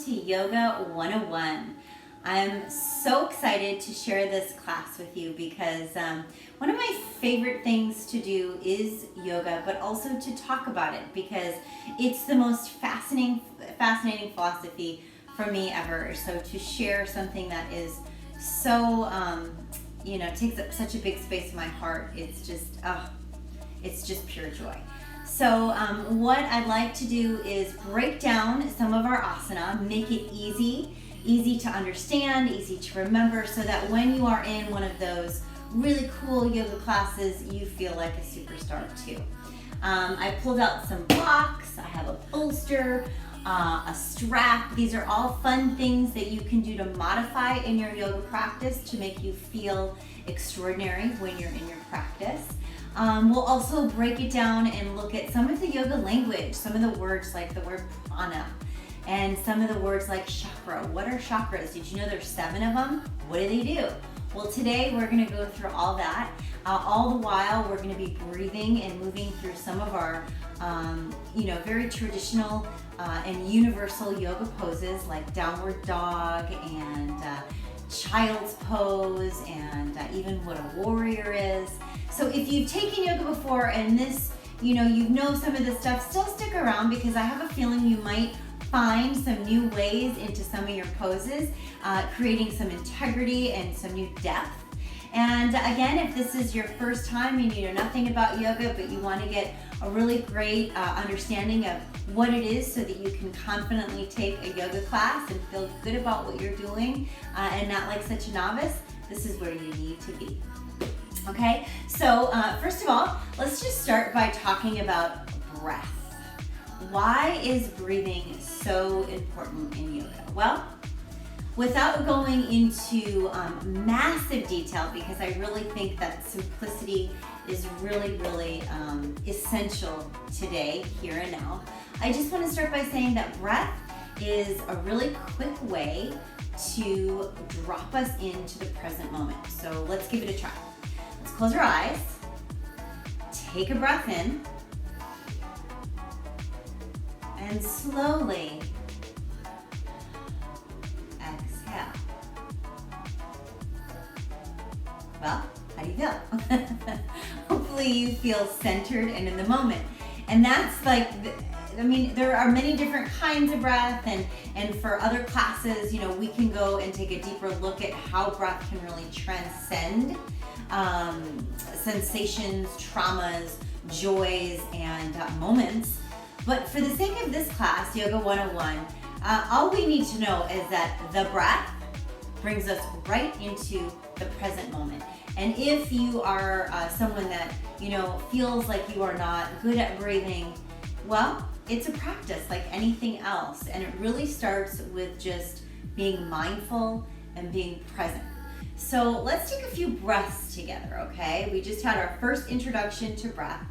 to Yoga 101. I'm so excited to share this class with you because one of my favorite things to do is yoga, but also to talk about it because it's the most fascinating philosophy for me ever. So to share something that is so, takes up such a big space in my heart, it's just pure joy. So what I'd like to do is break down some of our asana, make it easy to understand, easy to remember, so that when you are in one of those really cool yoga classes, you feel like a superstar too. I pulled out some blocks, I have a bolster, a strap. These are all fun things that you can do to modify in your yoga practice to make you feel extraordinary when you're in your practice. We'll also break it down and look at some of the yoga language, some of the words like the word prana, and some of the words like chakra. What are chakras? Did you know there's 7 of them? What do they do? Well, today we're going to go through all that. All the while we're going to be breathing and moving through some of our, very traditional and universal yoga poses like downward dog and child's pose and even what a warrior is. So if you've taken yoga before and this, you know some of this stuff, still stick around because I have a feeling you might find some new ways into some of your poses, creating some integrity and some new depth. And again, if this is your first time and you know nothing about yoga, but you want to get a really great understanding of what it is so that you can confidently take a yoga class and feel good about what you're doing and not like such a novice, this is where you need to be. Okay, so first of all, let's just start by talking about breath. Why is breathing so important in yoga? Well, without going into massive detail, because I really think that simplicity is really essential today, here and now, I just want to start by saying that breath is a really quick way to drop us into the present moment. So let's give it a try. Let's close our eyes, take a breath in, and slowly exhale. Well, how do you feel? Hopefully you feel centered and in the moment. And that's there are many different kinds of breath, and for other classes, we can go and take a deeper look at how breath can really transcend sensations, traumas, joys, and moments. But for the sake of this class, Yoga 101, all we need to know is that the breath brings us right into the present moment. And if you are someone that, feels like you are not good at breathing, well, it's a practice like anything else. And it really starts with just being mindful and being present. So let's take a few breaths together, okay? We just had our first introduction to breath.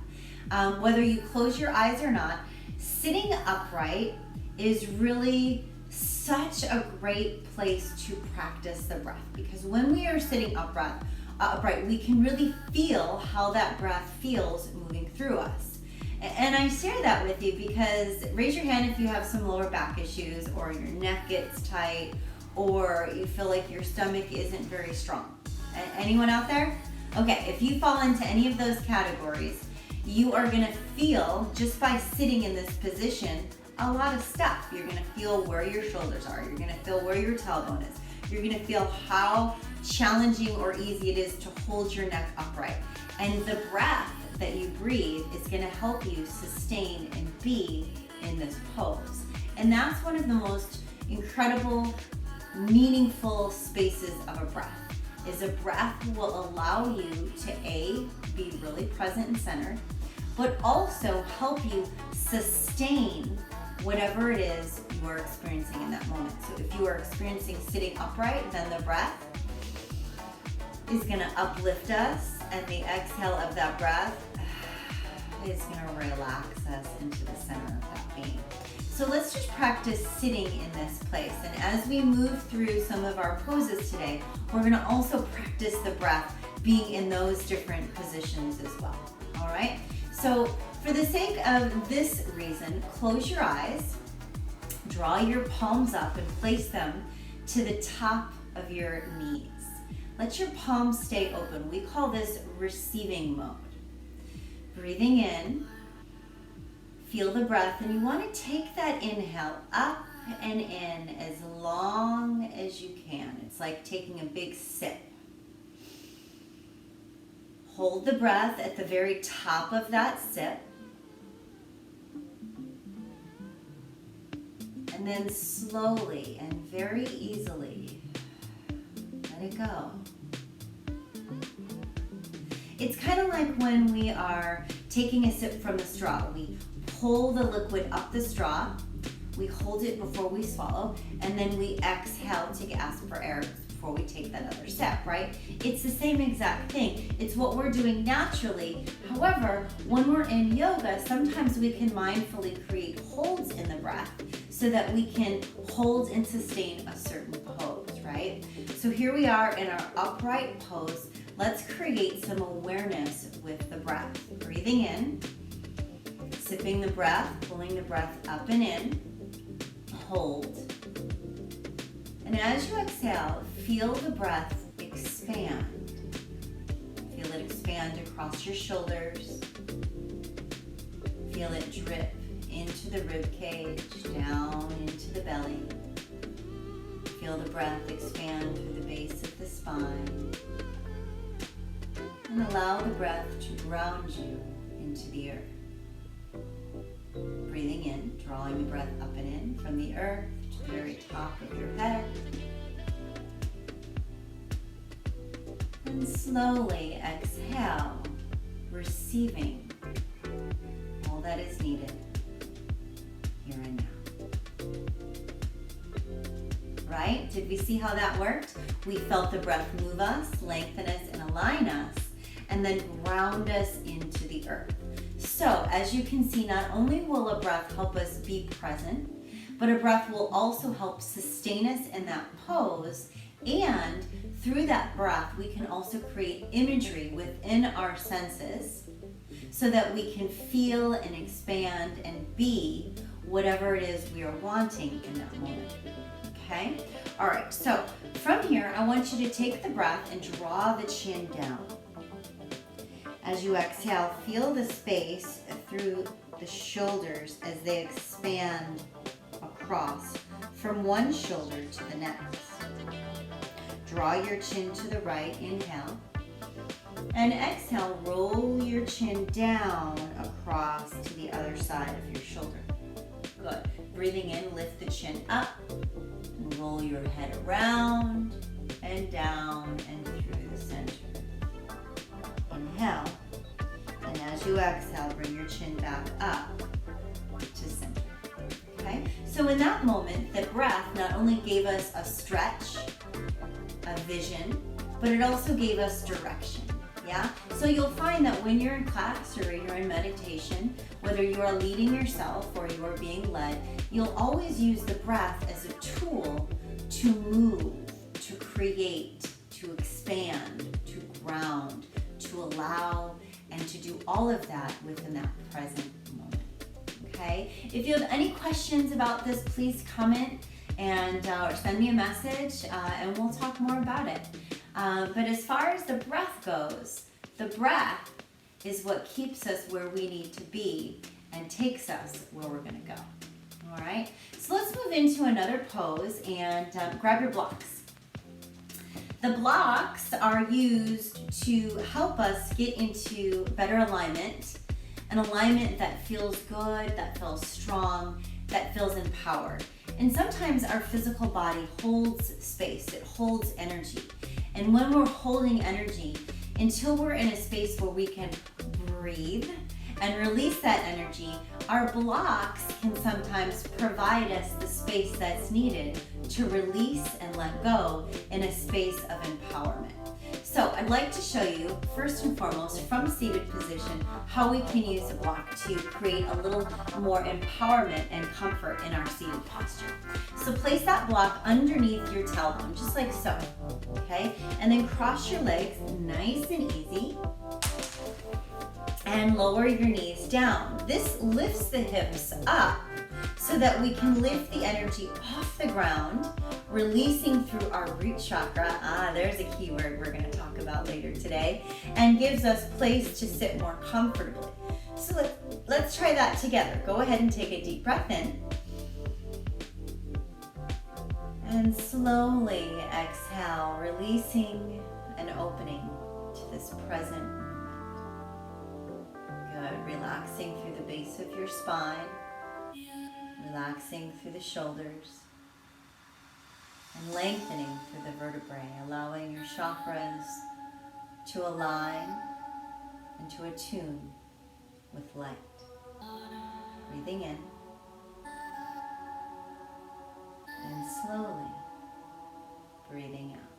Whether you close your eyes or not, sitting upright is really such a great place to practice the breath, because when we are sitting upright, we can really feel how that breath feels moving through us. And I share that with you because raise your hand if you have some lower back issues, or your neck gets tight, or you feel like your stomach isn't very strong. Anyone out there? Okay, if you fall into any of those categories, you are going to feel, just by sitting in this position, a lot of stuff. You're going to feel where your shoulders are. You're going to feel where your tailbone is. You're going to feel how challenging or easy it is to hold your neck upright. And the breath that you breathe is going to help you sustain and be in this pose. And that's one of the most incredible, meaningful spaces of a breath. Is a breath will allow you to be really present and centered, but also help you sustain whatever it is you are experiencing in that moment. So if you are experiencing sitting upright, then the breath is going to uplift us, and the exhale of that breath is going to relax us into the center of that being. So let's just practice sitting in this place. And as we move through some of our poses today, we're going to also practice the breath being in those different positions as well. All right? So for the sake of this reason, close your eyes, draw your palms up and place them to the top of your knees. Let your palms stay open. We call this receiving mode. Breathing in, feel the breath, and you want to take that inhale up and in as long as you can. It's like taking a big sip. Hold the breath at the very top of that sip. And then slowly and very easily let it go. It's kind of like when we are taking a sip from the straw. We pull the liquid up the straw, we hold it before we swallow, and then we exhale to gasp for air before we take that other sip, right? It's the same exact thing. It's what we're doing naturally. However, when we're in yoga, sometimes we can mindfully create holds in the breath so that we can hold and sustain a certain pose, right? So here we are in our upright pose. Let's create some awareness with the breath. Breathing in, sipping the breath, pulling the breath up and in, hold. And as you exhale, feel the breath expand. Feel it expand across your shoulders. Feel it drip into the rib cage, down into the belly. Feel the breath expand through the base of the spine. And allow the breath to ground you into the earth. Breathing in, drawing the breath up and in from the earth to the very top of your head. And slowly exhale, receiving all that is needed here and now. Right? Did we see how that worked? We felt the breath move us, lengthen us, and align us, and then ground us into the earth. So, as you can see, not only will a breath help us be present, but a breath will also help sustain us in that pose, and through that breath, we can also create imagery within our senses so that we can feel and expand and be whatever it is we are wanting in that moment. Okay? All right, so from here, I want you to take the breath and draw the chin down. As you exhale, feel the space through the shoulders as they expand across from one shoulder to the next. Draw your chin to the right, inhale. And exhale, roll your chin down across to the other side of your shoulder. Good. Breathing in, lift the chin up. And roll your head around and down and through the center. Inhale. And as you exhale, bring your chin back up to center. Okay? So in that moment, the breath not only gave us a stretch, a vision, but it also gave us direction. Yeah? So you'll find that when you're in class or you're in meditation, whether you are leading yourself or you are being led, you'll always use the breath as a tool to move, to create, to expand, to ground, to allow, and to do all of that within that present moment. Okay? If you have any questions about this, please comment and or send me a message and we'll talk more about it. But as far as the breath goes, the breath is what keeps us where we need to be and takes us where we're going to go. All right? So let's move into another pose and grab your blocks. The blocks are used to help us get into better alignment, an alignment that feels good, that feels strong, that feels empowered. And sometimes our physical body holds space, it holds energy. And when we're holding energy, until we're in a space where we can breathe and release that energy, our blocks can sometimes provide us the space that's needed to release and let go in a space of empowerment. So I'd like to show you, first and foremost, from seated position, how we can use a block to create a little more empowerment and comfort in our seated posture. So place that block underneath your tailbone, just like so, okay? And then cross your legs nice and easy, and lower your knees down. This lifts the hips up so that we can lift the energy off the ground, releasing through our root chakra. There's a key word we're going to talk about later today, and gives us place to sit more comfortably. So let's try that together. Go ahead and take a deep breath in. And slowly exhale, releasing and opening to this present moment. Good. Relaxing through the base of your spine, relaxing through the shoulders, and lengthening through the vertebrae, allowing your chakras to align and to attune with light. Breathing in. And slowly breathing out.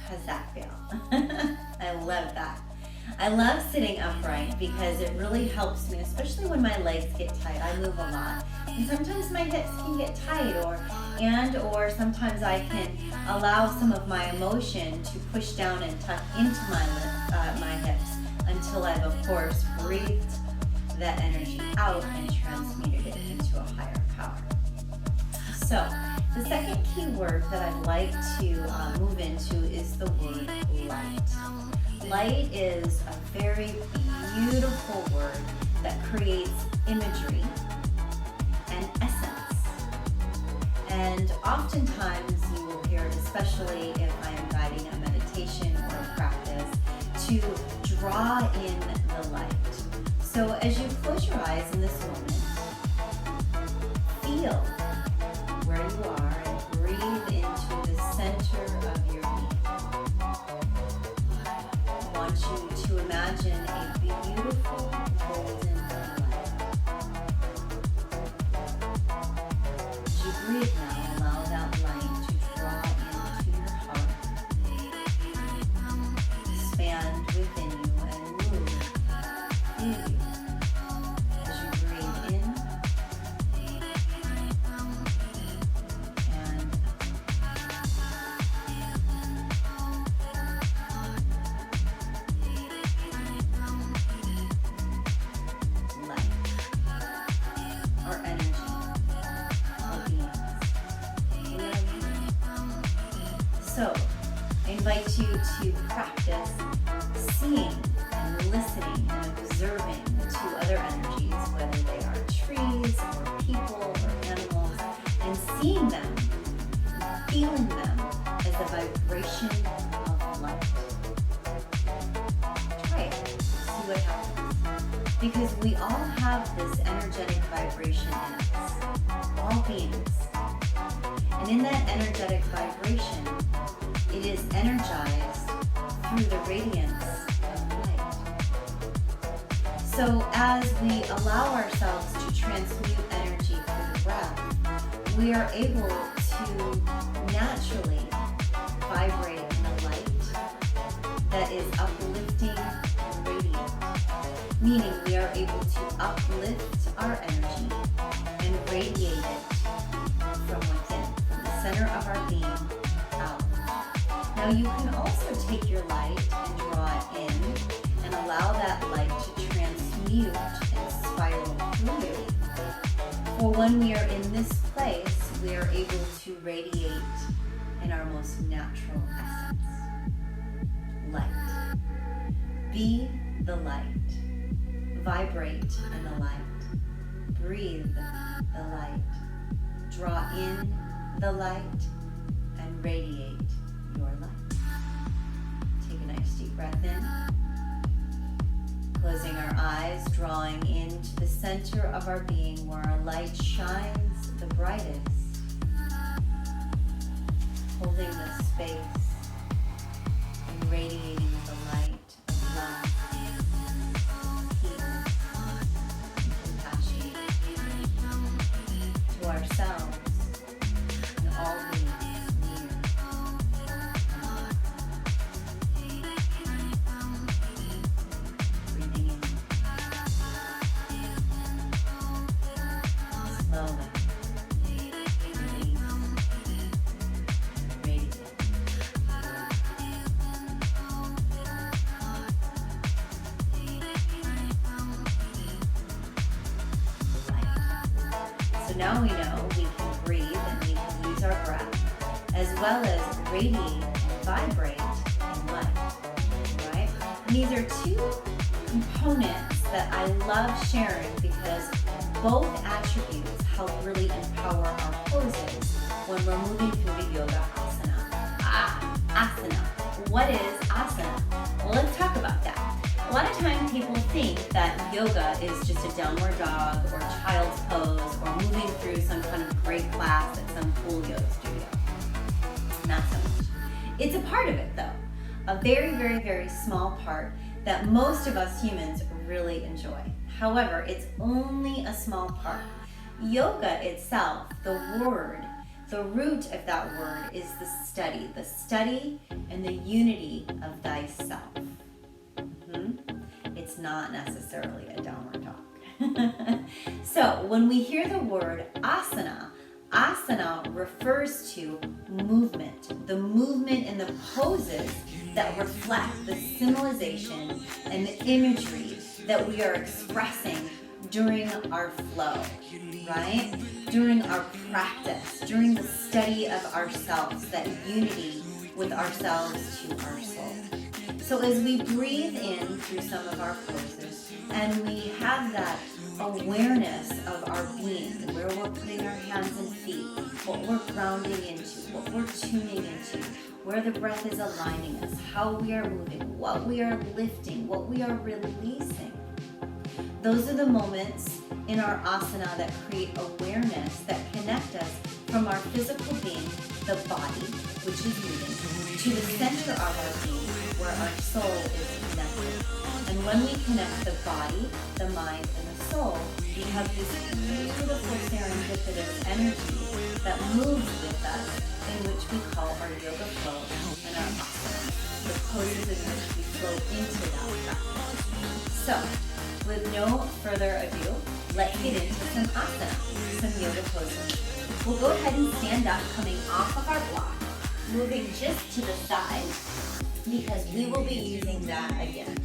How's that feel? I love that. I love sitting upright because it really helps me, especially when my legs get tight. I move a lot, and sometimes my hips can get tight, or sometimes I can allow some of my emotion to push down and tuck into my hips until I've, of course, breathed that energy out and transmuted it into a higher power. So, the second key word that I'd like to move into is the word light. Light is a very beautiful word that creates imagery and essence. And oftentimes you will hear it, especially if I'm guiding a meditation or a practice, to draw in the light. So as you close your eyes in this moment, feel where you are and breathe into the center of your being. I want you to imagine a beautiful golden light. As you breathe now, allow that light to draw into your heart, expand within you, and move through you. As you breathe in and light, or energy, or beings. So, I invite you to practice seeing and listening and observing to other energies, whether they are trees or people or animals, and seeing them, feeling them as a vibration of light. Try it. See what happens. Because we all have this energetic vibration in us, all beings. And in that energetic vibration, it is energized through the radiance of light. So as we allow ourselves to transmute energy through the breath, we are able to naturally vibrate in a light that is uplifting and radiant, meaning we are able to uplift our energy and radiate it from within, from the center of our being out. Now you can also take your light and draw it in and allow that light to transmute and spiral through you. For when we are in this place, we are able to radiate in our most natural essence. Light. Be the light. Vibrate in the light. Breathe the light. Draw in the light and radiate your light. Take a nice deep breath in. Closing our eyes, drawing into the center of our being where our light shines the brightest. Holding the space and radiating the light of love, heat, and compassion to ourselves and all beings near and far. Breathing in slowly. Release. Radiate. So now we know we can breathe and we can use our breath, as well as radiate and vibrate in life, right? And these are two components that I love sharing because both attributes help really empower our poses when we're moving through the yoga asana. Asana. What is asana? Well, let's talk about that. A lot of times people think that yoga is just a downward dog or child's pose or moving through some kind of great class at some cool yoga studio. Not so much. It's a part of it though. A very, very, very small part that most of us humans really enjoy. However, it's only a small part. Yoga itself, the root of that word is the study and the unity of thyself. It's not necessarily a downward dog. So when we hear the word asana, asana refers to movement, the movement in the poses that reflect the symbolization and the imagery that we are expressing during our flow, right? During our practice, during the study of ourselves, that unity with ourselves to our soul. So as we breathe in through some of our poses and we have that awareness of our being, where we're putting our hands and feet, what we're grounding into, what we're tuning into, where the breath is aligning us, how we are moving, what we are lifting, what we are releasing. Those are the moments in our asana that create awareness, that connect us from our physical being, the body, which is moving, to the center of our being, where our soul is connected. And when we connect the body, the mind, and the soul, we have this beautiful serendipitous energy that moves with us, in which we call our yoga flow and our asana, the poses in which we flow into that practice. So, with no further ado, let's get into some asana, some yoga poses. We'll go ahead and stand up, coming off of our block, moving just to the side, because we will be using that again.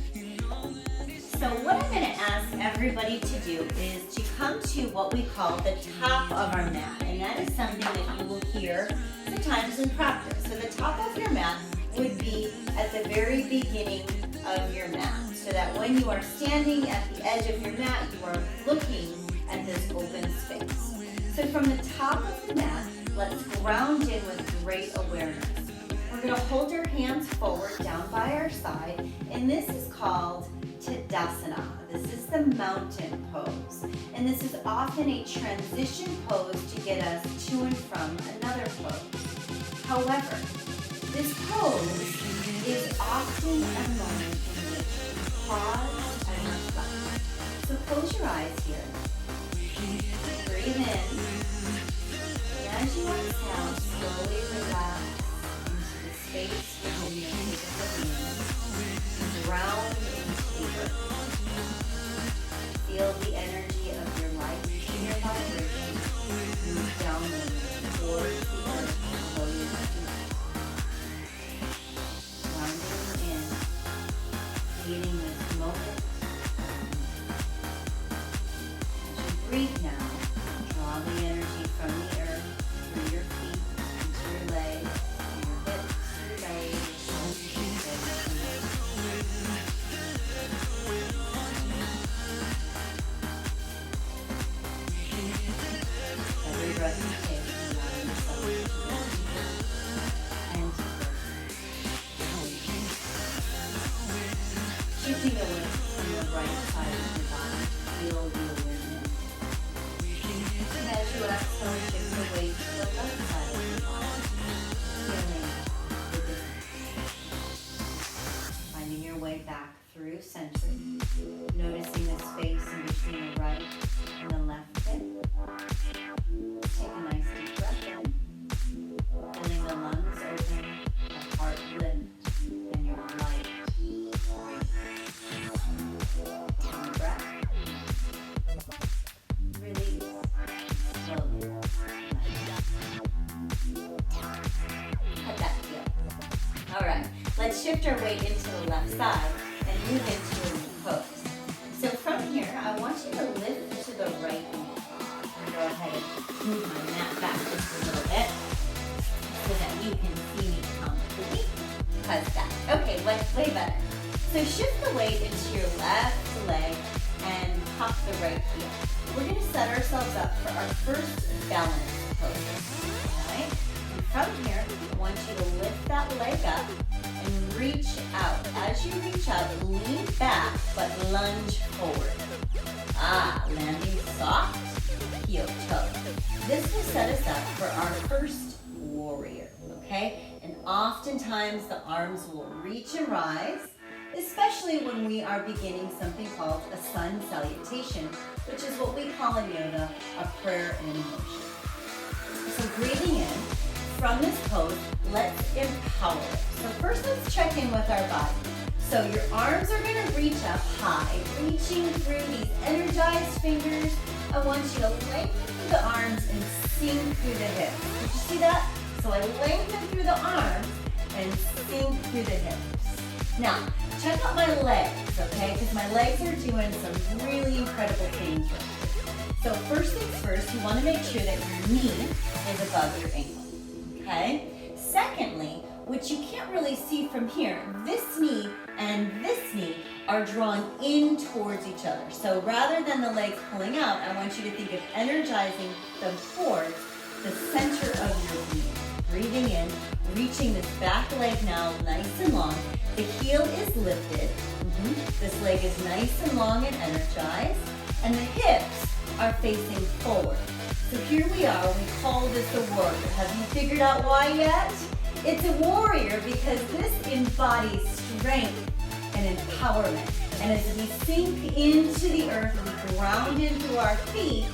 So what I'm going to ask everybody to do is to come to what we call the top of our mat, and that is something that you will hear sometimes in practice. So the top of your mat would be at the very beginning of your mat, so that when you are standing at the edge of your mat, you are looking at this open space. So from the top of the mat, let's ground in with great awareness. We're going to hold our hands forward down by our side, and this is called Tadasana. This is the mountain pose, and this is often a transition pose to get us to and from another pose. However, this pose is often a moment in which you pause and reflect. So close your eyes here. Breathe in. And as you exhale, slowly relax into the space within your physical being. Ground into the earth. Feel the energy of your life and your vibration move downward towards the earth below your feet. Grounding in, creating this moment. As you breathe now, draw the energy from the earth through your feet, into your legs, your hips, your belly, your shoulders, your hips, and your every breath you take, allow yourself to go deeper and deeper. Shifting away from the right side of your body, feel the awareness. And as you exhale, shift away to the left side of your body, feeling the difference. Finding your way back through center, noticing the space in between the right and the left hip. Take a nice deep breath in, feeling the lungs open, the heart lift, and your light breathe. One breath. Release. Slowly. How'd that feel? Alright, let's shift our weight into the left side and move into a new pose. So from here, I want you to lift to the right knee. Go ahead and move my mat back just a little bit so that you can see me completely. How's that? Okay, way better. So shift the weight into your left leg and pop the right heel. We're going to set ourselves up for our first balance pose. All right? And from here, I want you to lift that leg up and reach out. As you reach out, lean back, but lunge forward. Landing soft, heel toe. This will set us up for our first warrior, okay? And oftentimes the arms will reach and rise, especially when we are beginning something called a sun salutation, which is what we call in yoga a prayer in motion. So breathing in, from this pose, let's empower it. So first let's check in with our body. So your arms are going to reach up high, reaching through these energized fingers. I want you to lengthen through the arms and sink through the hips. Did you see that? So I lengthen through the arms and sink through the hips. Now, check out my legs, okay? Because my legs are doing some really incredible things right here. So first things first, you want to make sure that your knee is above your ankle, okay? Secondly, which you can't really see from here, this knee and this knee are drawn in towards each other. So rather than the legs pulling out, I want you to think of energizing them towards the center of your knee. Breathing in, reaching this back leg now nice and long. The heel is lifted. This leg is nice and long and energized. And the hips are facing forward. So here we are, we call this a warrior. Have you figured out why yet? It's a warrior because this embodies strength and empowerment. And as we sink into the earth, we ground into our feet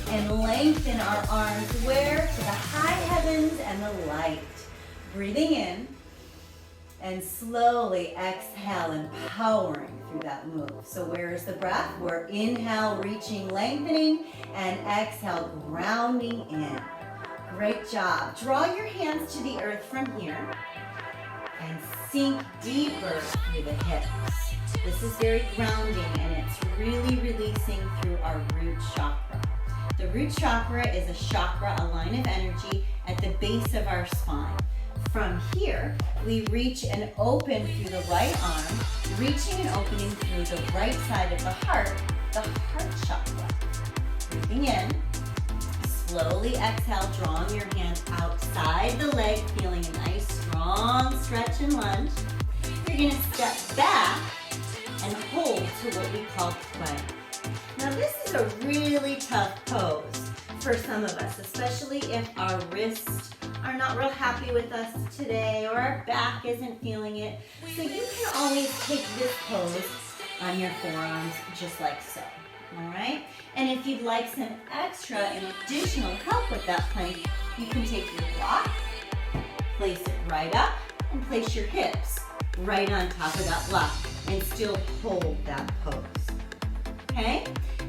and lengthen our arms where? To the high heavens and the light. Breathing in and slowly exhale, empowering through that move. So where is the breath? We're inhale, reaching, lengthening, and exhale, grounding in. Great job. Draw your hands to the earth from here and sink deeper through the hips. This is very grounding and it's really releasing through our root chakra. The root chakra is a chakra, a line of energy at the base of our spine. From here, we reach and open through the right arm, reaching and opening through the right side of the heart chakra. Breathing in, slowly exhale, drawing your hand outside the leg, feeling a nice strong stretch and lunge. You're going to step back and hold to what we call plank. Now this is a really tough pose for some of us, especially if our wrists are not real happy with us today or our back isn't feeling it. So you can always take this pose on your forearms just like so, all right? And if you'd like some extra and additional help with that plank, you can take your block, place it right up, and place your hips right on top of that block and still hold that pose, okay?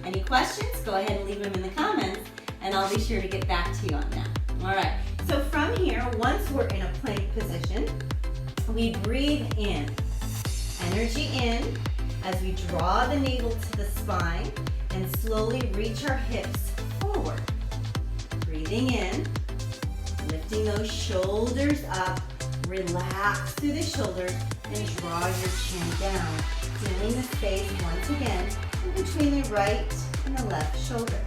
Any questions? Go ahead and leave them in the comments and I'll be sure to get back to you on that. All right, so from here, once we're in a plank position, we breathe in. Energy in as we draw the navel to the spine and slowly reach our hips forward. Breathing in, lifting those shoulders up, relax through the shoulders and draw your chin down. Feeling the space once again in between the right and the left shoulder.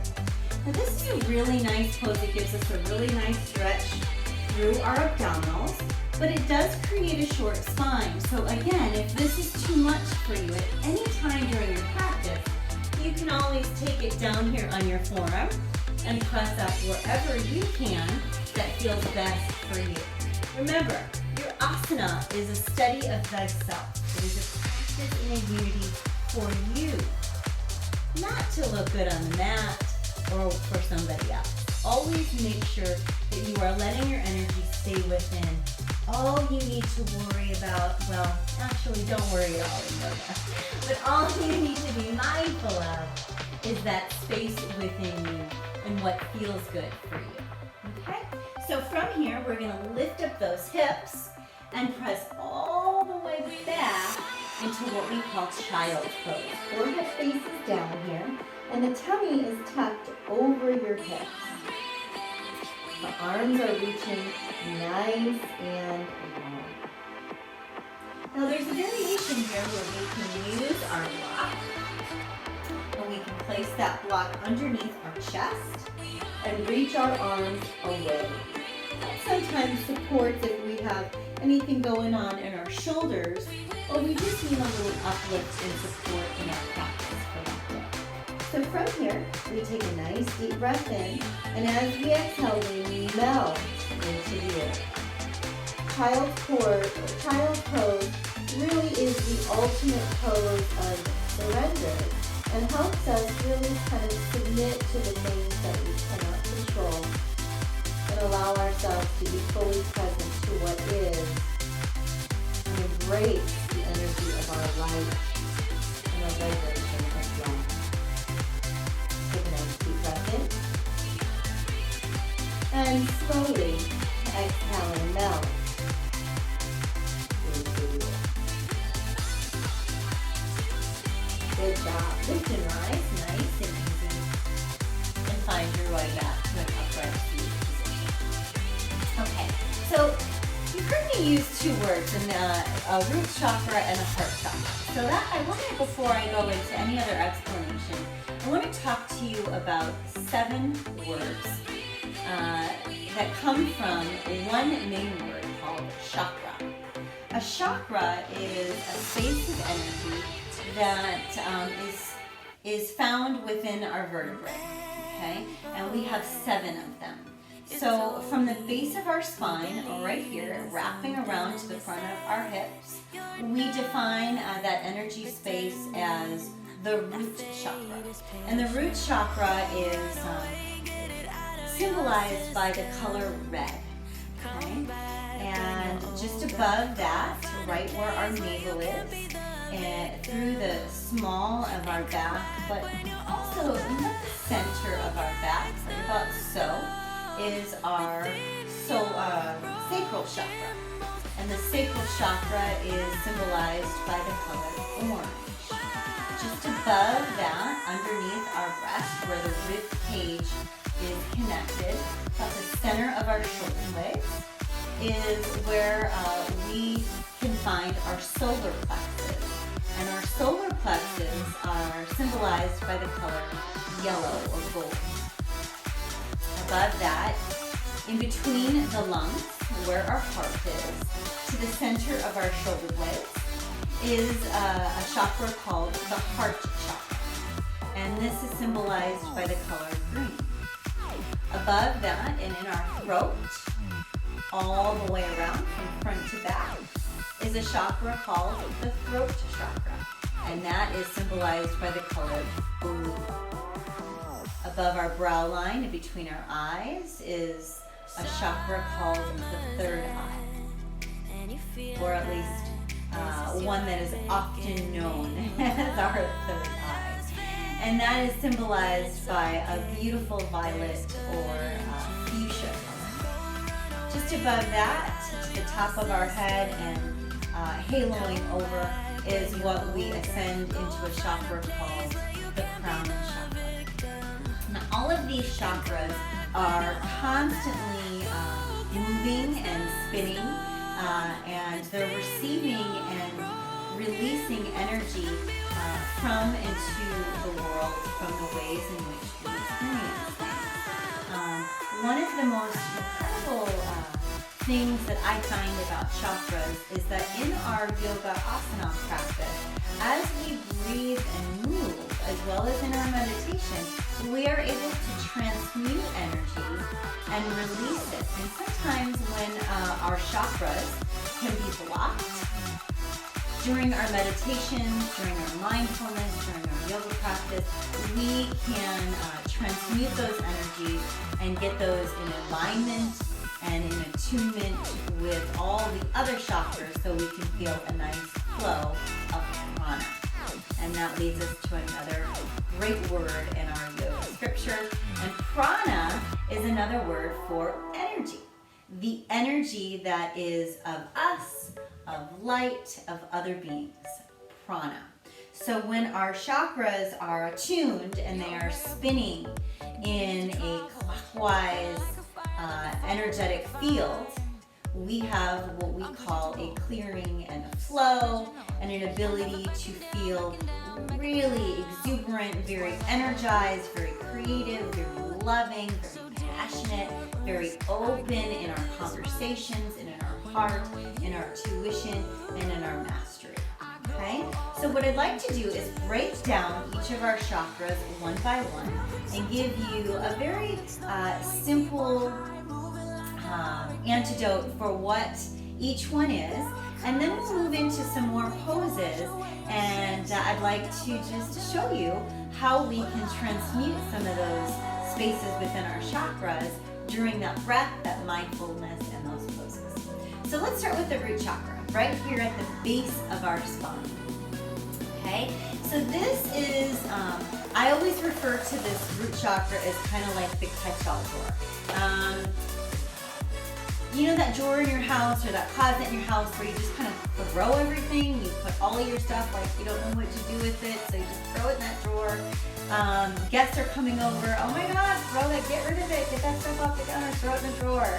Now this is a really nice pose. It gives us a really nice stretch through our abdominals, but it does create a short spine. So again, if this is too much for you at any time during your practice, you can always take it down here on your forearm and press up wherever you can that feels best for you. Remember, your asana is a study of thyself. It is a practice in a unity for you, not to look good on the mat or for somebody else. Always make sure that you are letting your energy stay within. All you need to worry about, well, actually don't worry at all in yoga, but all you need to be mindful of is that space within you and what feels good for you, okay? So from here, we're gonna lift up those hips and press all the way back into what we call child's pose. Forehead faces down here, and the tummy is tucked over your hips. The arms are reaching nice and long. Now there's a variation here where we can use our block, and we can place that block underneath our chest and reach our arms away. That sometimes supports if we have anything going on in our shoulders, or we just need a little uplift and support in our practice for that day. So from here, we take a nice deep breath in, and as we exhale, we melt into the air. Child's pose really is the ultimate pose of surrender and helps us really kind of submit to the things that we cannot control and allow ourselves to be fully present to what is and embrace the energy of our life and our vibration as well. Take a nice deep breath in and slowly exhale and melt. Good job. Lift and rise, nice and easy. And find your way back to an upright seated position. Okay, so you've heard me use two words, a root chakra and a heart chakra. So that I wanted, before I go into any other explanation, I want to talk to you about 7 words that come from one main word called chakra. A chakra is a space of energy that is found within our vertebrae, okay? And we have 7 of them. So from the base of our spine, right here, wrapping around to the front of our hips, we define that energy space as the root chakra. And the root chakra is symbolized by the color red, okay? And just above that, right where our navel is, and through the small of our back, but also in the center of our back, right about so, is our sacral chakra. And the sacral chakra is symbolized by the color orange. Just above that, underneath our breast, where the rib cage is connected, about the center of our shoulder blades, is where we can find our solar plexus. And our solar plexus are symbolized by the color yellow or gold. Above that, in between the lungs, where our heart is, to the center of our shoulder blades, is a chakra called the heart chakra. And this is symbolized by the color green. Above that, and in our throat, all the way around from front to back, is a chakra called the throat chakra, and that is symbolized by the color blue. Above our brow line and between our eyes is a chakra called the third eye, or at least one that is often known as our third eye. And that is symbolized by a beautiful violet or fuchsia color. Just above that, to the top of our head and haloing over, is what we ascend into a chakra called the crown chakra. Now, all of these chakras are constantly moving and spinning, and they're receiving and releasing energy from into the world, from the ways in which we experience things. One of the most incredible things that I find about chakras is that in our yoga asana practice, as we breathe and move, as well as in our meditation, we are able to transmute energy and release it. And sometimes when our chakras can be blocked, during our meditation, during our mindfulness, during our yoga practice, we can transmute those energies and get those in alignment and in attunement with all the other chakras, so we can feel a nice flow of prana. And that leads us to another great word in our yoga scripture. And prana is another word for energy. The energy that is of us, of light, of other beings. Prana. So when our chakras are attuned and they are spinning in a clockwise energetic field, we have what we call a clearing and a flow and an ability to feel really exuberant, very energized, very creative, very loving, very passionate, very open in our conversations and in our heart, in our tuition, and in our mastery. Okay? So what I'd like to do is break down each of our chakras one by one and give you a very simple antidote for what each one is, and then we'll move into some more poses, and I'd like to just show you how we can transmute some of those spaces within our chakras during that breath, that mindfulness, and those poses. So let's start with the root chakra, right here at the base of our spine. Okay, so this is, I always refer to this root chakra as kind of like the catch-all drawer. You know that drawer in your house or that closet in your house where you just kind of throw everything, you put all of your stuff, like you don't know what to do with it, so you just throw it in that drawer. Guests are coming over, oh my God, throw that, get rid of it, get that stuff off the counter, throw it in the drawer. I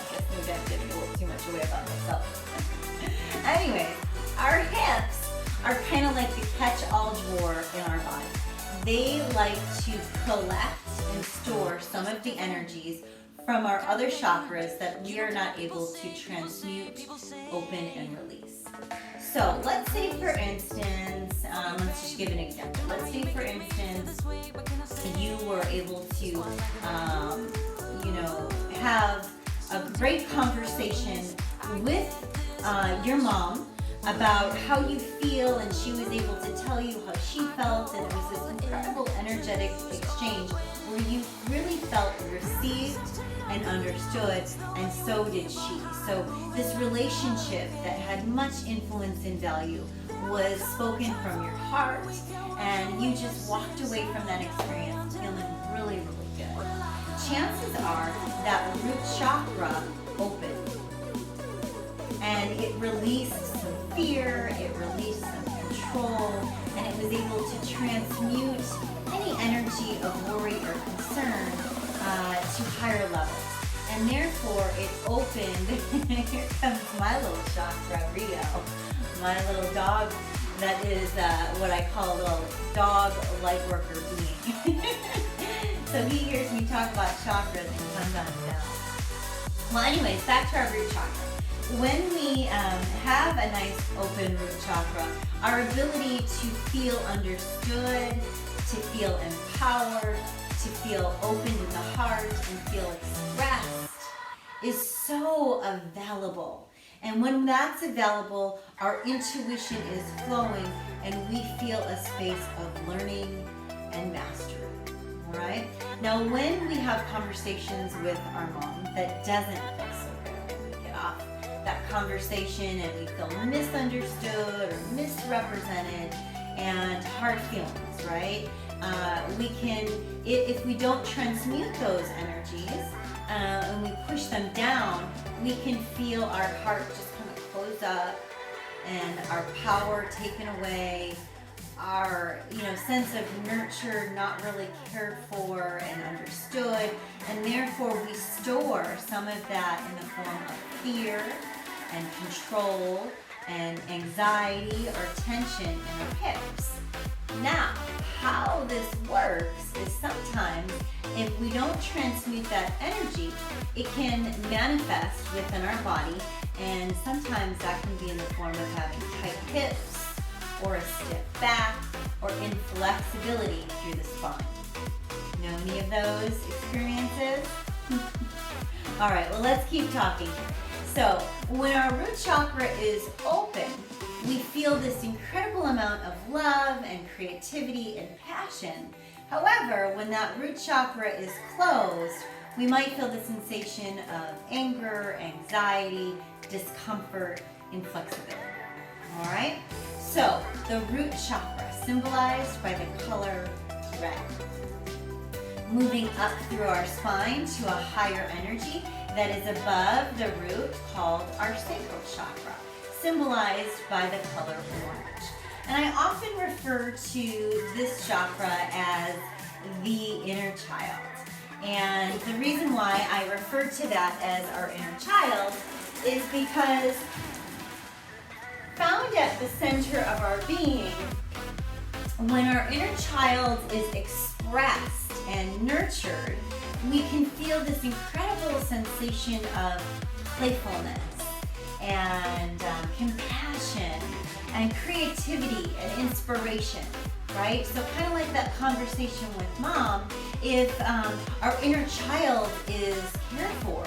guess maybe I'm giving a little too much away about myself. Anyway, our hips are kind of like the catch-all drawer in our body. They like to collect and store some of the energies from our other chakras that we are not able to transmute, open, and release. So let's say, for instance, let's just give an example. Let's say, for instance, you were able to, have a great conversation with your mom about how you feel, and she was able to tell you how she felt, and it was this incredible energetic exchange where you really felt received and understood, and so did she. So this relationship that had much influence and value was spoken from your heart, and you just walked away from that experience feeling really, really good. Chances are that root chakra opened, and it released some fear, it released some control, and it was able to transmute any energy of worry or concern to higher levels. And therefore it opened, here comes my little chakra, Rio, my little dog that is what I call a little dog light worker being. So he hears me talk about chakras and comes on down. Well, anyways, back to our root chakra. When we have a nice open root chakra, our ability to feel understood, to feel empowered, to feel opened in the heart and feel expressed is so available. And when that's available, our intuition is flowing and we feel a space of learning and mastery. All right? Now, when we have conversations with our mom that doesn't feel so good, and we get off that conversation and we feel misunderstood or misrepresented and hard feelings, right? We can, if we don't transmute those energies and we push them down, we can feel our heart just kind of close up and our power taken away, our sense of nurture not really cared for and understood, and therefore we store some of that in the form of fear and control and anxiety or tension in our hips. Now, how this works is sometimes if we don't transmute that energy, it can manifest within our body, and sometimes that can be in the form of having tight hips or a stiff back or inflexibility through the spine. Know any of those experiences? All right, well, let's keep talking here. So when our root chakra is open, we feel this incredible amount of love and creativity and passion. However, when that root chakra is closed, we might feel the sensation of anger, anxiety, discomfort, inflexibility. All right? So the root chakra, symbolized by the color red. Moving up through our spine to a higher energy that is above the root, called our sacral chakra, symbolized by the color orange. And I often refer to this chakra as the inner child. And the reason why I refer to that as our inner child is because found at the center of our being, when our inner child is expressed and nurtured, we can feel this incredible sensation of playfulness and compassion and creativity and inspiration, right? So kind of like that conversation with mom, if our inner child is cared for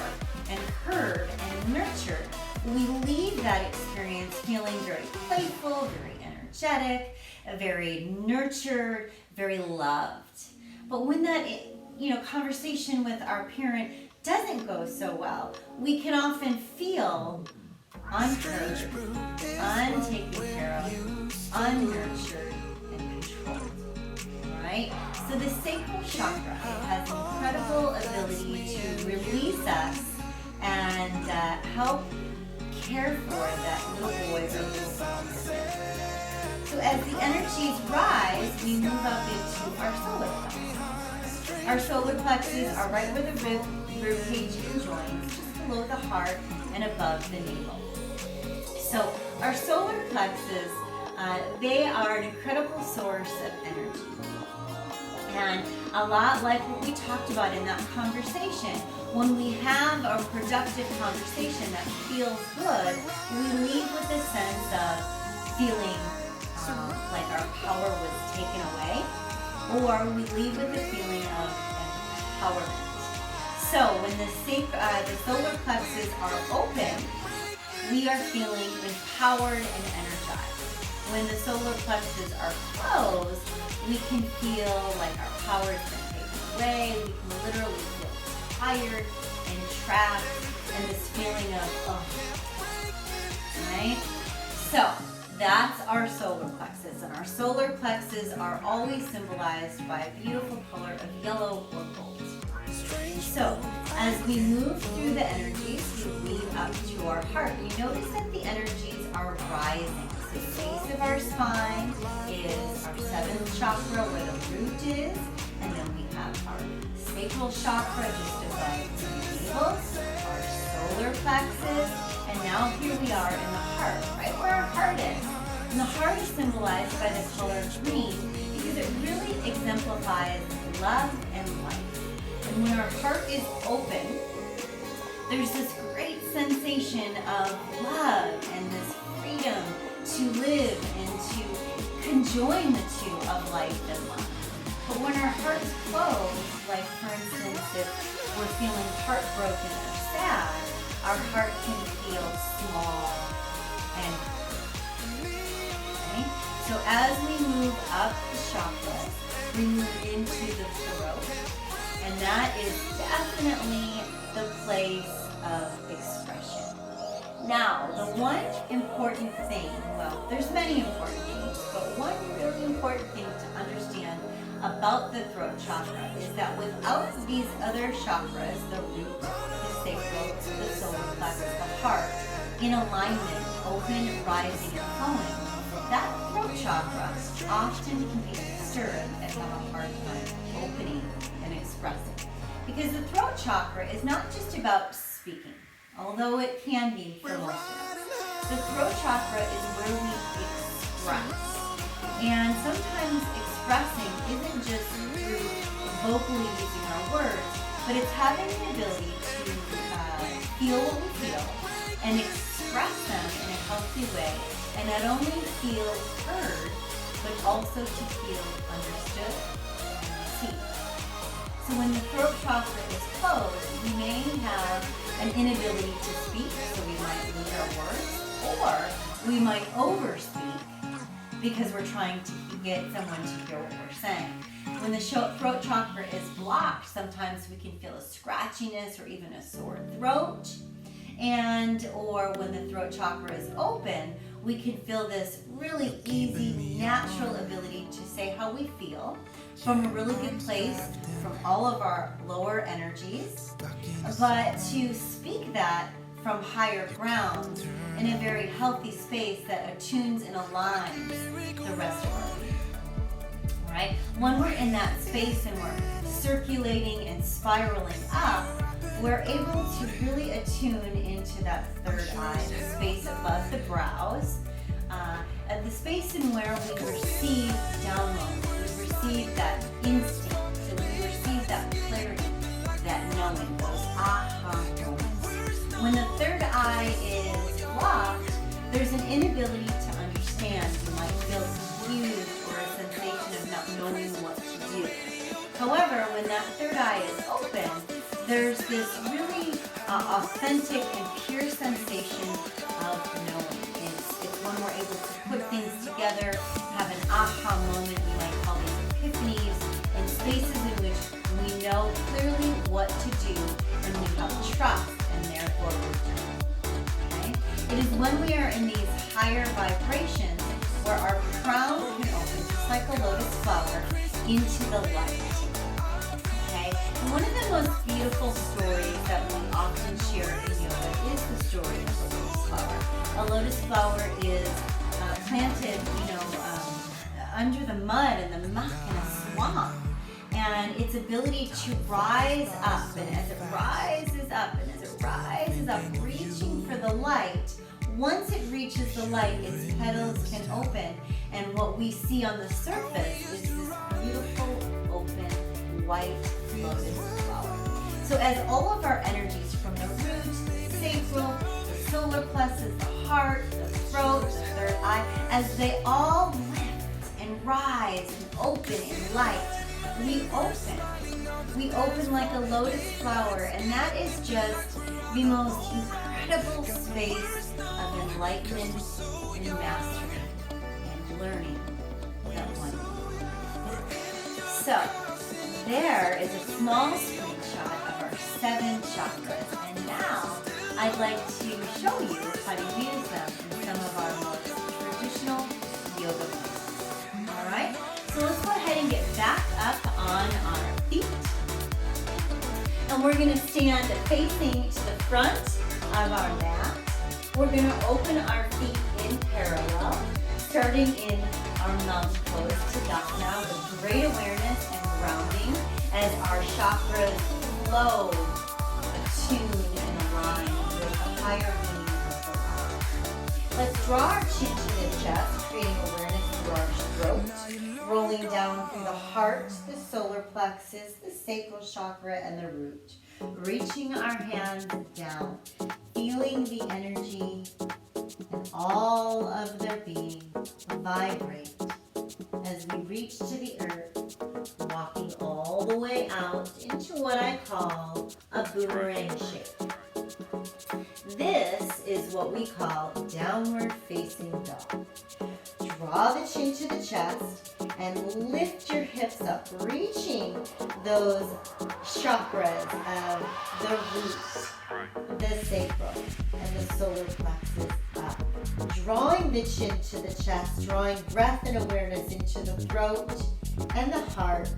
and heard and nurtured, we leave that experience feeling very playful, very energetic, very nurtured, very loved. But when that conversation with our parent doesn't go so well, we can often feel unheard, untaken care of, unnurtured, and controlled. Right? So the sacral chakra has incredible ability to release us and help care for that little boy or little girl within. So as the energies rise, we move up into our solar plexus. Our solar plexus are right where the rib cage conjoins, just below the heart and above the navel. So our solar plexus, they are an incredible source of energy. And a lot like what we talked about in that conversation, when we have a productive conversation that feels good, we leave with a sense of feeling like our power was taken away, or we leave with a feeling of empowerment. So when the solar plexus are open, we are feeling empowered and energized. When the solar plexus are closed, we can feel like our power has been taken away. We can literally feel tired and trapped and this feeling of, right? So that's our solar plexus. And our solar plexus are always symbolized by a beautiful color of yellow or gold. So as we move through the energies, we lead up to our heart. You notice that the energies are rising. So the base of our spine is our seventh chakra where the root is, and then we have our sacral chakra just above the navel, our solar plexus, and now here we are in the heart, right where our heart is. And the heart is symbolized by the color green because it really exemplifies love and life. And when our heart is open, there's this great sensation of love and this freedom to live and to conjoin the two of life and love. But when our heart is closed, like for instance, if we're feeling heartbroken or sad, our heart can feel small and okay? So as we move up the chakras, we move into the throat, and that is definitely the place of expression. Now, the one important thing, well, there's many important things, but one really important thing to understand about the throat chakra is that without these other chakras, the root, the sacral, the solar plexus, the heart, in alignment, open, rising, and flowing, that throat chakra often can be disturbed and have a hard time opening and expressing. Because the throat chakra is not just about speaking, although it can be for most of us. The throat chakra is where we express. And sometimes expressing isn't just through vocally using our words, but it's having the ability to feel what we feel and express them in a healthy way, and not only feel heard, but also to feel understood and received. So when the throat chakra is closed, we may have an inability to speak, so we might lose our words, or we might overspeak because we're trying to get someone to hear what we're saying. When the throat chakra is blocked, sometimes we can feel a scratchiness or even a sore throat. Or when the throat chakra is open, we can feel this really easy, natural ability to say how we feel from a really good place, from all of our lower energies, but to speak that from higher ground in a very healthy space that attunes and aligns the rest of our being. right? When we're in that space and we're circulating and spiraling up, we're able to really attune into that third eye, the space above the brows, the space in where we receive downloads, we receive that instinct, and we receive that clarity, that knowing, those aha moments. When the third eye is blocked, there's an inability to understand. You might feel confused or a sensation of not knowing what to do. However, when that third eye is open, there's this really authentic and pure sensation of knowing. It's when we're able to put things together, have an aha moment, we might call these epiphanies, in spaces in which we know clearly what to do and we have trust and therefore we're doing. Okay? It is when we are in these higher vibrations where our crown can open just like a lotus flower into the light. And one of the most beautiful stories that we often share in yoga is the story of the lotus flower. A lotus flower is planted, under the mud and the muck in a swamp. And its ability to rise up, and as it rises up, and as it rises up, reaching for the light, once it reaches the light, its petals can open. And what we see on the surface is this beautiful, open, white lotus flower. So as all of our energies from the root, the sacral, the solar plexus, the heart, the throat, the third eye, as they all lift and rise and open in light, we open. We open like a lotus flower, and that is just the most incredible space of enlightenment and mastery and learning that one needs. So, there is a small screenshot of our 7 chakras, and now I'd like to show you how to use them in some of our most traditional yoga poses. Alright, so let's go ahead and get back up on our feet. And we're going to stand facing to the front of our mat. We're going to open our feet in parallel, starting in our mountain pose, Tadasana, with great awareness and grounding as our chakras flow, attune and align with the higher meaning of the life. Let's draw our chin to the chest, creating awareness through our throat, rolling down through the heart, the solar plexus, the sacral chakra, and the root. Reaching our hands down, feeling the energy and all of their being vibrate as we reach to the earth, walking all the way out into what I call a boomerang shape. This is what we call downward facing dog. Draw the chin to the chest and lift your hips up, reaching those chakras of the root, the sacral, and the solar plexus up. Drawing the chin to the chest, drawing breath and awareness into the throat and the heart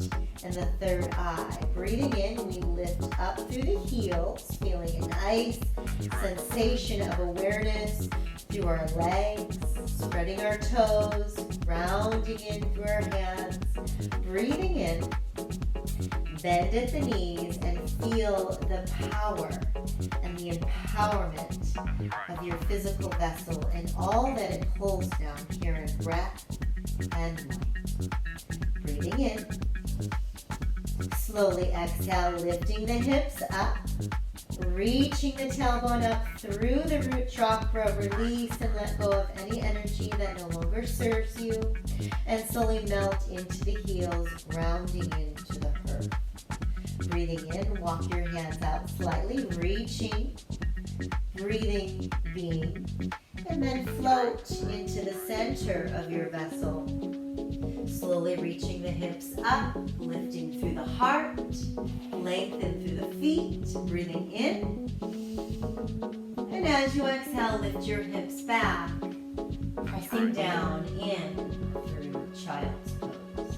and the third eye. Breathing in, we lift up through the heels, feeling a nice sensation of awareness through our legs, spreading our toes, rounding in through our hands. Breathing in, bend at the knees and feel the power and the empowerment of your physical vessel and all that it holds down here in breath and mind. Breathing in. Slowly exhale, lifting the hips up, reaching the tailbone up through the root chakra. Release and let go of any energy that no longer serves you, and slowly melt into the heels, grounding into the earth. Breathing in, walk your hands out slightly, reaching, breathing, being, and then float into the center of your vessel. Slowly reaching the hips up, lifting through the heart, lengthen through the feet, breathing in. And as you exhale, lift your hips back, pressing down in through child's pose.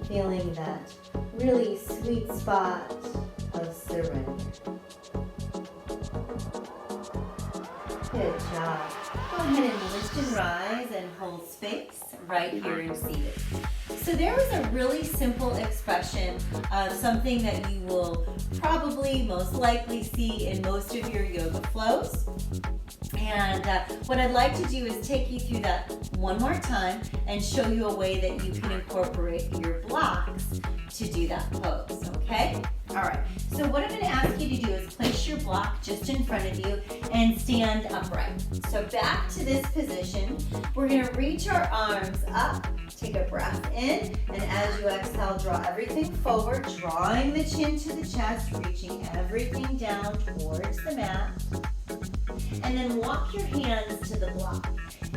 Feeling that really sweet spot of surrender. Good job. Go ahead and lift and rise and hold space right here and seated. So there was a really simple expression of something that you will probably most likely see in most of your yoga flows. And what I'd like to do is take you through that one more time and show you a way that you can incorporate your blocks to do that pose, okay? All right, so what I'm gonna ask you to do is place your block just in front of you and stand upright. So back to this position, we're gonna reach our arms up, take a breath in, and as you exhale, draw everything forward, drawing the chin to the chest, reaching everything down towards the mat. And then walk your hands to the block.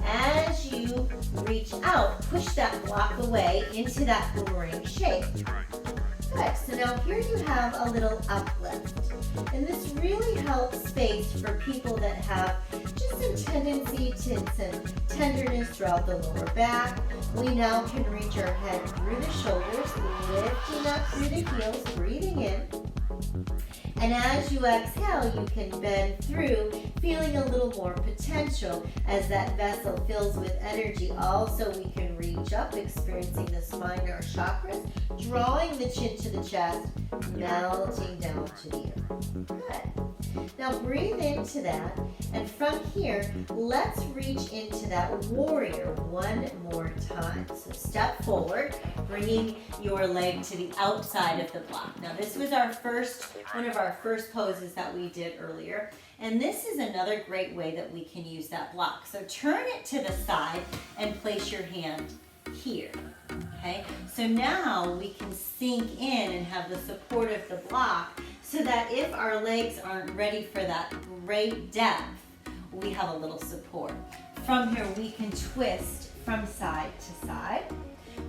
As you reach out, push that block away into that boomerang shape. Good, so now here you have a little uplift. And this really helps space for people that have just some tendency to some tenderness throughout the lower back. We now can reach our head through the shoulders, lifting up through the heels, breathing in. And as you exhale, you can bend through, feeling a little more potential as that vessel fills with energy. Also, we can reach up, experiencing the spine or chakras, drawing the chin to the chest, melting down to the earth. Good. Now breathe into that, and from here, let's reach into that warrior one more time. So step forward, bringing your leg to the outside of the block. Now this was one of our first poses that we did earlier, and this is another great way that we can use that block. So turn it to the side and place your hand here. Okay, so now we can sink in and have the support of the block so that if our legs aren't ready for that great depth, we have a little support. From here, we can twist from side to side.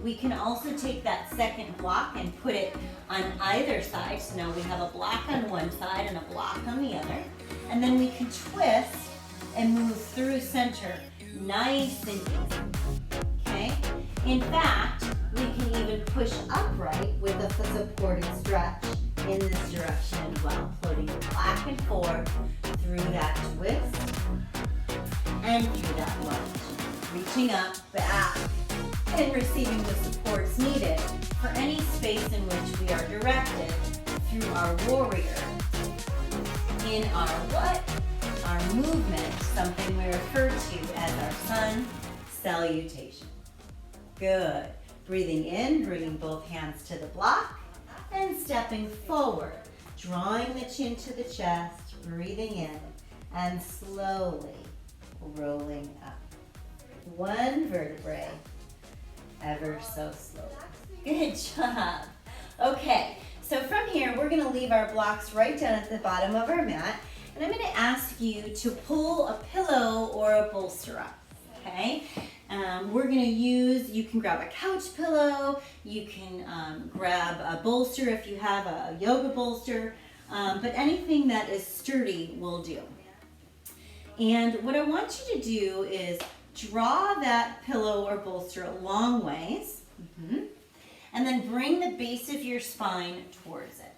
We can also take that second block and put it on either side. So now we have a block on one side and a block on the other. And then we can twist and move through center, nice and easy. Okay? In fact, we can even push upright with a supported stretch in this direction as well, floating back and forth through that twist and through that lunge. Reaching up, back, and receiving the supports needed for any space in which we are directed through our warrior. In our what? Our movement, something we refer to as our sun salutation. Good. Breathing in, bringing both hands to the block, and stepping forward, drawing the chin to the chest, breathing in, and slowly rolling up. One vertebrae, ever so slowly. Good job. Okay, so from here, we're gonna leave our blocks right down at the bottom of our mat, and I'm gonna ask you to pull a pillow or a bolster up, okay? We're gonna you can grab a couch pillow, you can grab a bolster if you have a yoga bolster, but anything that is sturdy will do. And what I want you to do is draw that pillow or bolster a long ways, and then bring the base of your spine towards it,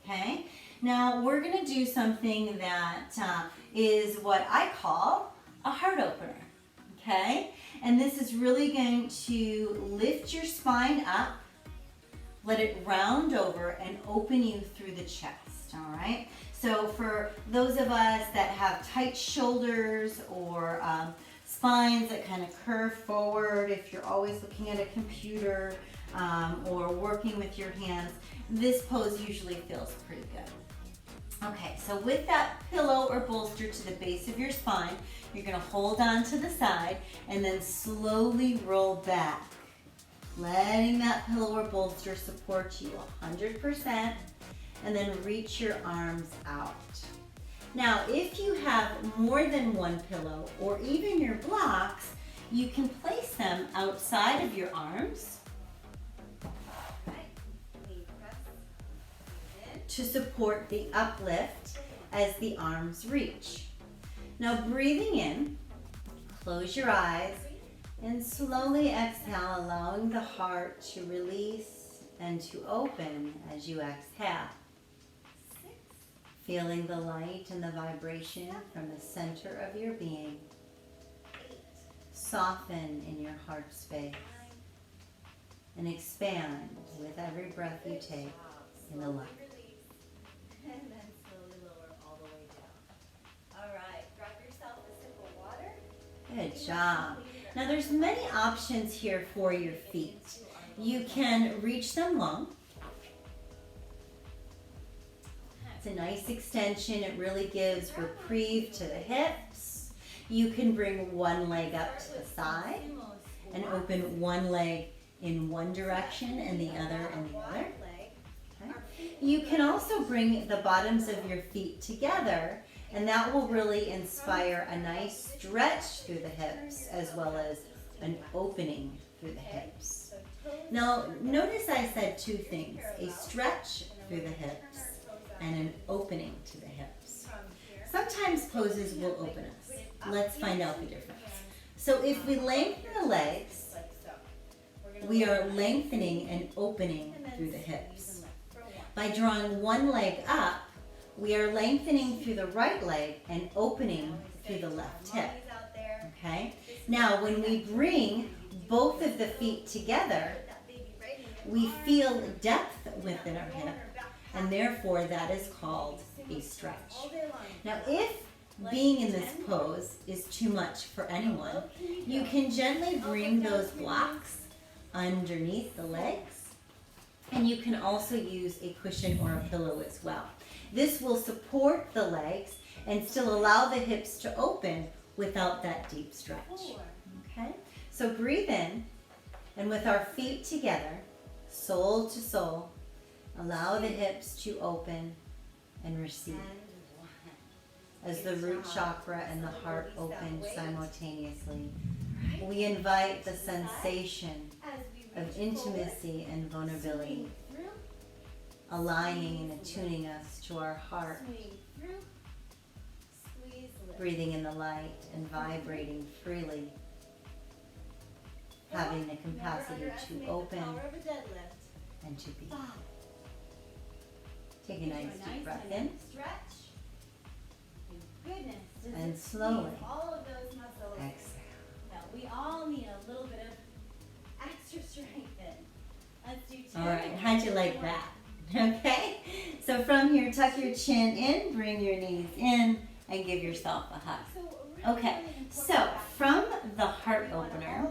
okay? Now we're gonna do something that is what I call a heart opener, okay? And this is really going to lift your spine up, let it round over and open you through the chest, all right? So for those of us that have tight shoulders or spines that kind of curve forward, if you're always looking at a computer or working with your hands, this pose usually feels pretty good. Okay, so with that pillow or bolster to the base of your spine, you're gonna hold on to the side and then slowly roll back, letting that pillow or bolster support you 100%, and then reach your arms out. Now, if you have more than one pillow or even your blocks, you can place them outside of your arms to support the uplift as the arms reach. Now breathing in, close your eyes and slowly exhale, allowing the heart to release and to open as you exhale. Feeling the light and the vibration from the center of your being. soften in your heart space and expand with every breath you take in the light. And then slowly lower all the way down. All right, grab yourself a sip of water. Good job. Now there's many options here for your feet. You can reach them long. It's a nice extension. It really gives reprieve to the hips. You can bring one leg up to the side and open one leg in one direction and the other in the other. Okay. You can also bring the bottoms of your feet together, and that will really inspire a nice stretch through the hips as well as an opening through the hips. Now, notice I said two things, a stretch through the hips and an opening to the hips. Sometimes poses will open us. Let's find out the difference. So if we lengthen the legs, we are lengthening and opening through the hips. By drawing one leg up, we are lengthening through the right leg and opening through the left hip. Okay? Now, when we bring both of the feet together, we feel depth within our hip, and therefore that is called a stretch. Now, if being in this pose is too much for anyone, you can gently bring those blocks underneath the legs, and you can also use a cushion or a pillow as well. This will support the legs and still allow the hips to open without that deep stretch. Okay? So breathe in, and with our feet together, soul to soul, allow the hips to open and receive. As the root chakra and the heart open simultaneously, we invite the sensation of intimacy and vulnerability, aligning and attuning us to our heart, breathing in the light and vibrating freely, having the capacity to open and to be. Take a nice deep breath in. And slowly exhale. We all need a little bit of extra strength in. Let's do two. All right, how'd you like that? Okay, so from here, tuck your chin in, bring your knees in, and give yourself a hug. Okay, so from the heart opener,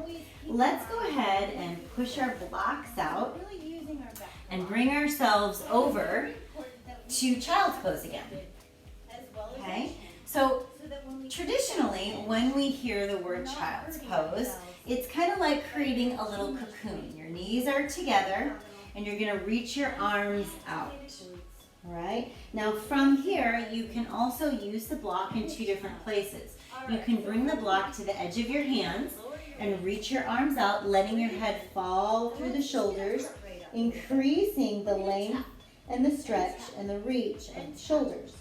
let's go ahead and push our blocks out and bring ourselves over to child's pose again. Okay, so traditionally, when we hear the word child's pose, it's kind of like creating a little cocoon. Your knees are together, and you're going to reach your arms out. All right? Now from here, you can also use the block in two different places. You can bring the block to the edge of your hands and reach your arms out, letting your head fall through the shoulders, increasing the length and the stretch and the reach of the shoulders.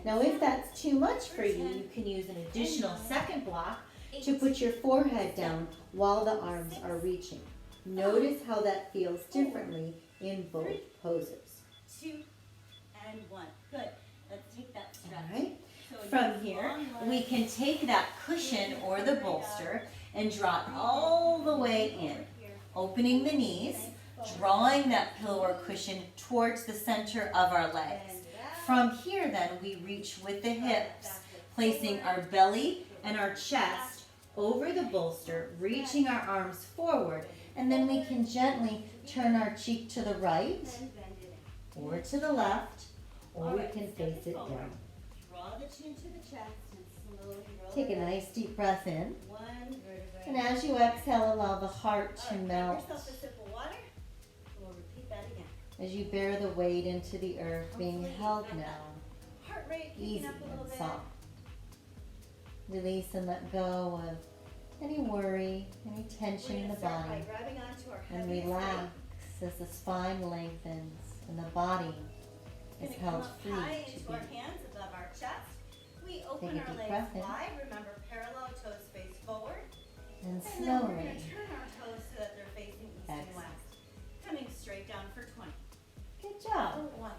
Now if that's too much for you, you can use an additional second block to put your forehead down while the arms are reaching. Notice how that feels differently in both poses. 2 and 1. Good. Let's take that stretch. All right. From here, we can take that cushion or the bolster and draw it all the way in, opening the knees, drawing that pillow or cushion towards the center of our legs. From here, then, we reach with the hips, placing our belly and our chest over the bolster, reaching our arms forward, and then we can gently turn our cheek to the right or to the left, or we can face it down. Draw the chin to the chest and slowly roll. Take a nice deep breath in, One vertebrae. and as you exhale, allow the heart to Grab melt yourself a sip of water. We'll repeat that again. as you bear the weight into the earth, being held now, Heart rate easy picking up a little and bit. soft. Release and let go of any worry, any tension in the Start by body, grabbing onto our and heaviest relax weight. as the spine lengthens and the body is Gonna come held up free high to into be. our hands above our chest. We open Take a our deep legs breath in. wide. Remember, parallel toes face forward. And And then we're going slowly to turn our toes so that they're facing east and exhale. west. Coming straight down for 20. Good job. 1.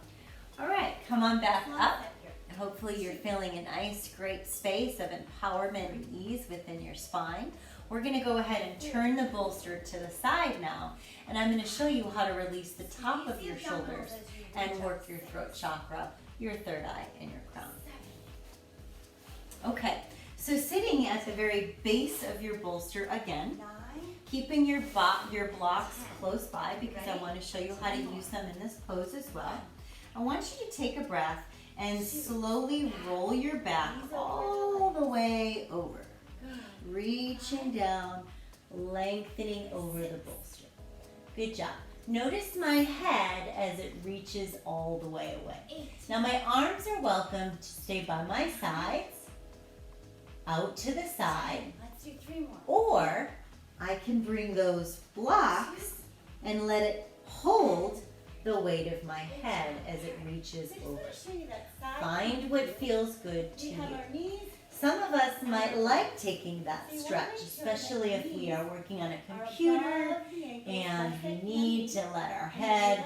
All right, come on back One up. set here. Hopefully you're feeling a nice, great space of empowerment and ease within your spine. we're gonna go ahead and turn the bolster to the side now, and I'm gonna show you how to release the top of your shoulders and work your throat chakra, your third eye, and your crown. Okay, so sitting at the very base of your bolster again, keeping your blocks close by because I want to show you how to use them in this pose as well. I want you to take a breath and slowly roll your back all the way over. Reaching down, lengthening over the bolster. Good job. Notice my head as it reaches all the way away. Now my arms are welcome to stay by my sides, out to the side, Let's do 3 more. or I can bring those blocks and let it hold the weight of my head as it reaches over. Find what feels good to We you. have our knees. Some of us might like taking that stretch, especially if we are working on a computer and we need to let our head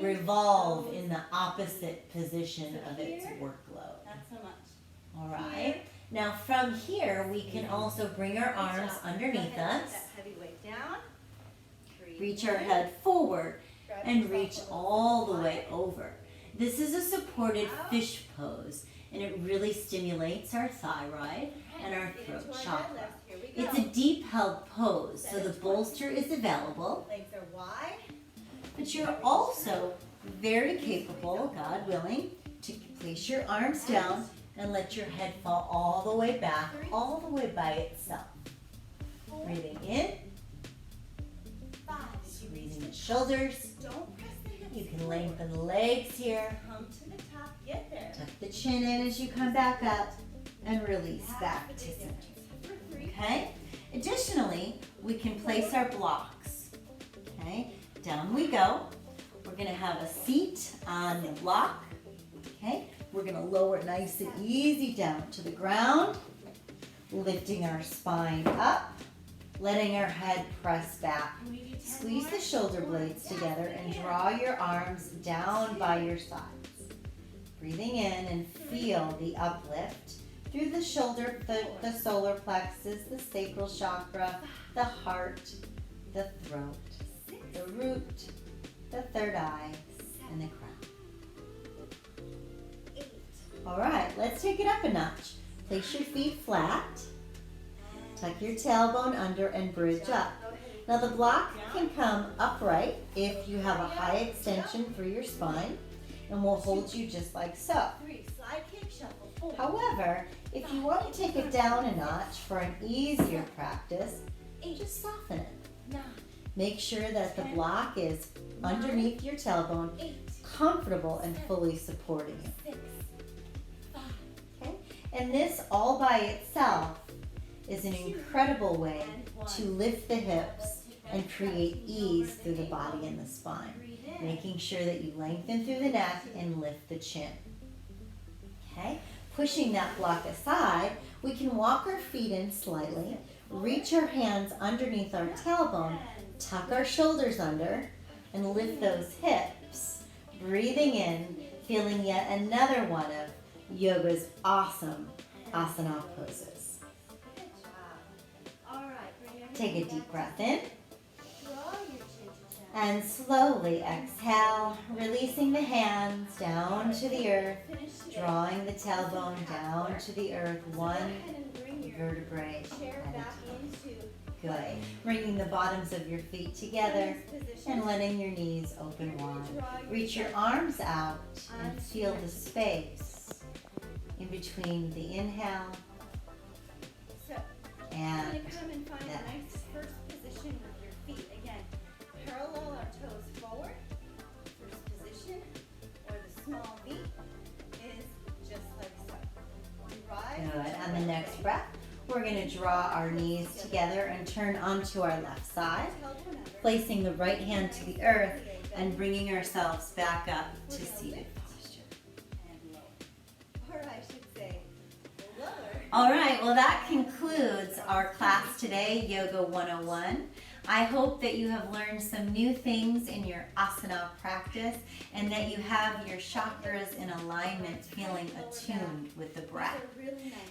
revolve in the opposite position of its workload. Not so much. All right. Now from here, we can also bring our arms underneath us, That heavy weight down. reach our head forward, and reach all the way over. This is a supported fish pose, and it really stimulates our thyroid and our throat chakra. It's a deep held pose, so the bolster is available, Legs are wide. but you're also very capable, God willing, to place your arms down and let your head fall all the way back, all the way by itself. Breathing in, 5. squeezing the shoulders. Don't press the hips. You can lengthen the legs here. Come to the top. Get there. Tuck the chin in as you come back up and release back to center. For 3. Okay? Additionally, we can place our blocks. Okay? Down we go. We're going to have a seat on the block. Okay? We're going to lower it nice and easy down to the ground, lifting our spine up, letting our head press back. Squeeze the shoulder blades together and draw your arms down by your sides. Breathing in and feel the uplift through the shoulder, the solar plexus, the sacral chakra, the heart, the throat, the root, the third eye, and the crown. 8. All right, let's take it up a notch. Place your feet flat. Tuck your tailbone under and bridge up. Now the block can come upright if you have a high extension through your spine, and will hold you just like so. 3. Slide kick shuffle. 4. However, if you want to take it down a notch for an easier practice, just soften it. 9. Make sure that the block is underneath your tailbone, 8. comfortable and fully supporting you. 6. 5. Okay? And this all by itself is an incredible way to lift the hips and create ease through the body and the spine, making sure that you lengthen through the neck and lift the chin. Okay? Pushing that block aside, we can walk our feet in slightly, reach our hands underneath our tailbone, tuck our shoulders under, and lift those hips. Breathing in, feeling yet another one of yoga's awesome asana poses. Good job. All right. Bring your Take a deep breath in Draw your chin to chest. and slowly exhale, releasing the hands down to the earth, Finish today. drawing the tailbone down to the earth, Go one ahead and bring your vertebrae chair at a back time. into Good. Bringing the bottoms of your feet together this position. and letting your knees open wide. Reach your arms out and feel the space in between the inhale So, I'm and going to come and find that. a nice first position with your feet. Again, parallel our toes forward. First position, or the small V, is just like so. We rise. good. On the next breath, we're going to draw our knees together and turn onto our left side, placing the right hand to the earth and bringing ourselves back up to seated posture. And lower. Or I should say, lower. All right, well that concludes our class today, Yoga 101. I hope that you have learned some new things in your asana practice and that you have your chakras in alignment, feeling attuned with the breath.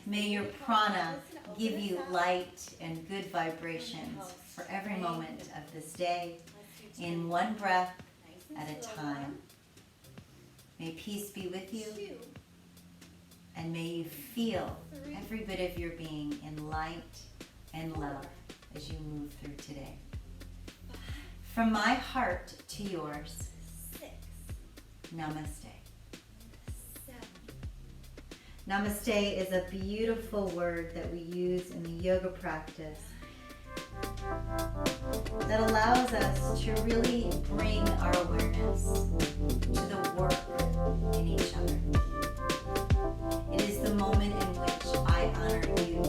May your prana give you light and good vibrations for every moment of this day, in one breath at a time. May peace be with you, and may you feel every bit of your being in light and love as you move through today. From my heart to yours, 6, namaste. 7. Namaste is a beautiful word that we use in the yoga practice that allows us to really bring our awareness to the work in each other. It is the moment in which I honor you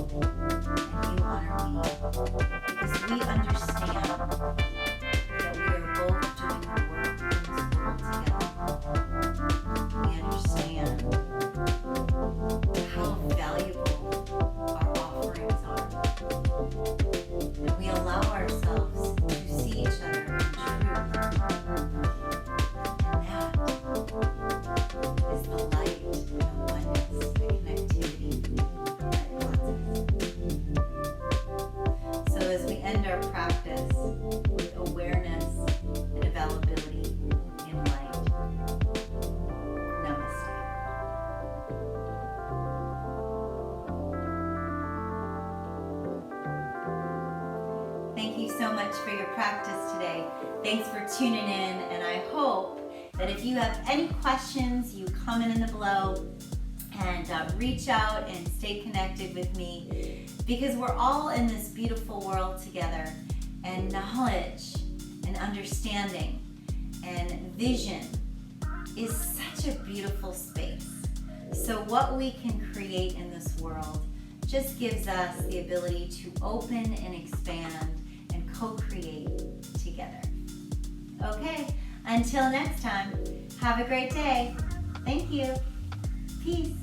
and you honor me, because we understand that we are both doing the work in this world together. We understand how valuable our offerings are. And we allow ourselves to see each other in truth. And that is the light, the oneness, the connectivity that causes. So as we end our practice with awareness and availability in light, namaste. Thank you so much for your practice today. Thanks for tuning in, and I hope that if you have any questions, you comment in the below and reach out and stay connected with me, because we're all in this beautiful world together, and knowledge and understanding and vision is such a beautiful space. So what we can create in this world just gives us the ability to open and expand and co-create together. Okay, until next time, have a great day. Thank you. Peace.